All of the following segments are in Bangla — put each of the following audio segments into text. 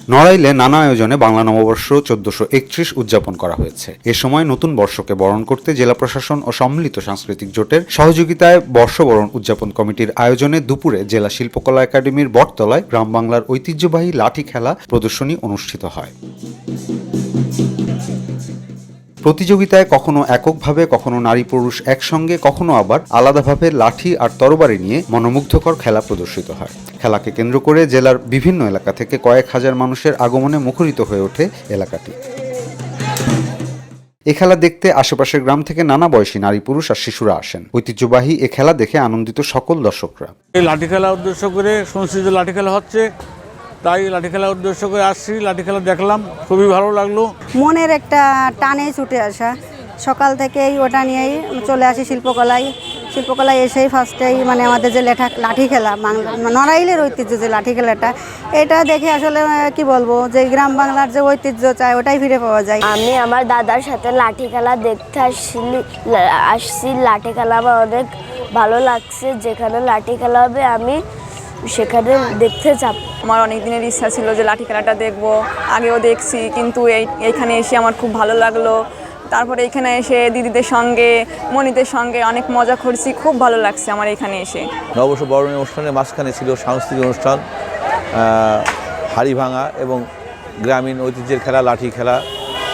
নড়াইলে নানা আয়োজনে বাংলা নববর্ষ 1431 উদযাপন করা হয়েছে। এ সময় নতুন বর্ষকে বরণ করতে জেলা প্রশাসন ও সম্মিলিত সাংস্কৃতিক জোটের সহযোগিতায় বর্ষবরণ উদযাপন কমিটির আয়োজনে দুপুরে জেলা শিল্পকলা একাডেমির বটতলায় গ্রাম বাংলার ঐতিহ্যবাহী লাঠি খেলা প্রদর্শনী অনুষ্ঠিত হয়। প্রতিযোগিতায় কখনো এককভাবে, কখনো নারী পুরুষ একসঙ্গে, কখনো আবার আলাদাভাবে লাঠি আর তরবারি নিয়ে মনোমুগ্ধকর খেলা প্রদর্শিত হয়। খেলাকে কেন্দ্র করে জেলার বিভিন্ন এলাকা থেকে কয়েক হাজার মানুষের আগমনে মুখরিত হয়ে ওঠে এলাকাটি। এ খেলা দেখতে আশেপাশের গ্রাম থেকে নানা বয়সী নারী পুরুষ আর শিশুরা আসেন। ঐতিহ্যবাহী এ খেলা দেখে আনন্দিত সকল দর্শকরা। এই লাঠি খেলা উদ্দেশ্য করে সংস্কৃত লাঠি খেলা হচ্ছে, তাই লাঠি খেলা উদ্দেশ্য করে আসছি। লাঠি খেলা দেখলাম, খুবই ভালো লাগলো। মনের একটা টানে ছুটে আসা, সকাল থেকেই ওটা নিয়েই চলে আসি শিল্পকলায় এসেই ফার্স্টেই মানে আমাদের যে লাঠি খেলা, নড়াইলের ঐতিহ্য যে লাঠি খেলাটা, এটা দেখে আসলে কি বলবো, যে গ্রাম বাংলার যে ঐতিহ্য চাই ওটাই ফিরে পাওয়া যায়। আমি আমার দাদার সাথে লাঠি খেলা দেখতে আসছি। লাঠি খেলা আমার অনেক ভালো লাগছে। যেখানে লাঠি খেলা হবে আমি সেখানে দেখতে যাব। আমার অনেক দিনের ইচ্ছা ছিল যে লাঠি খেলাটা দেখব, আগেও দেখছি, কিন্তু এইখানে এসে আমার খুব ভালো লাগলো। তারপরে এখানে এসে দিদিদের সঙ্গে, মনিদের সঙ্গে অনেক মজা করছি, খুব ভালো লাগছে আমার এখানে এসে। নববর্ষ বরণী অনুষ্ঠানের মাঝখানে ছিল সাংস্কৃতিক অনুষ্ঠান, হাড়ি ভাঙা এবং গ্রামীণ ঐতিহ্যের খেলা, লাঠি খেলা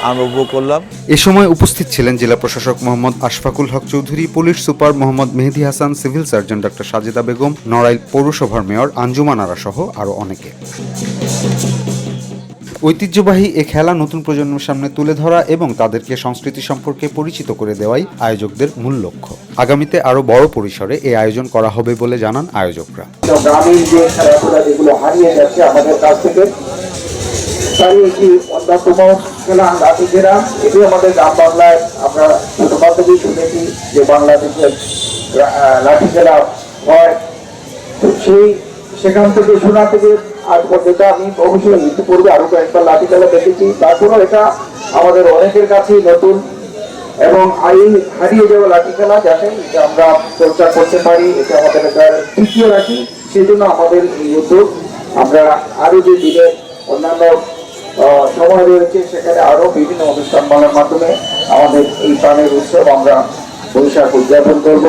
আমরা উপভোগ করলাম। এ সময় উপস্থিত ছিলেন জেলা প্রশাসক Mohammad Ashfakul Haque Chowdhury, police super Mohammad Mehedi Hasan, civil surgeon doctor Sajeda Begum, Narail পৌরসভার মেয়র আঞ্জুমান আরা সহ আরও অনেকে। ঐতিহ্যবাহী এ খেলা নতুন প্রজন্মের সামনে তুলে ধরা এবং তাদেরকে সংস্কৃতি সম্পর্কে পরিচিত করে দেওয়াই আয়োজকদের মূল লক্ষ্য। আগামীতে আরও বড় পরিসরে এই আয়োজন করা হবে বলে জানান আয়োজকরা। গ্রামীণ যে খেলাধুলা যেগুলো হারিয়ে যাচ্ছে আমাদের কাছ থেকে, তারই একটি অন্যতম খেলা লাঠি খেলা। এটি আমাদের গ্রাম বাংলায় আমরা ছোটকাল থেকেই শুনেছি যে বাংলাদেশের লাঠি খেলা হয়। সেখান থেকে শোনা থেকে আজ পর্যন্ত আমি অবশ্যই ইতিপূর্বে আরো কয়েকবার লাঠি খেলা দেখেছি, তারপরেও এটা আমাদের অনেকের কাছেই নতুন এবং হারিয়ে যাওয়া লাঠি খেলা, যাতে এটা আমরা চর্চা করতে পারি, এটা আমাদের তৃতীয় রাখি। সেই জন্য আমাদের এই উদ্যোগ। আমরা আরো যে দিনের অন্যান্য সময় রয়েছে সেখানে আরো বিভিন্ন অনুষ্ঠান মালার মাধ্যমে আমাদের এই প্রাণের উৎসব আমরা বৈশাখ উদযাপন করব।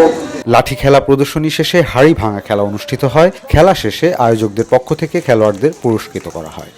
লাঠি খেলা প্রদর্শনী শেষে হাড়ি ভাঙা খেলা অনুষ্ঠিত হয়। খেলা শেষে আয়োজকদের পক্ষ থেকে খেলোয়াড়দের পুরস্কৃত করা হয়।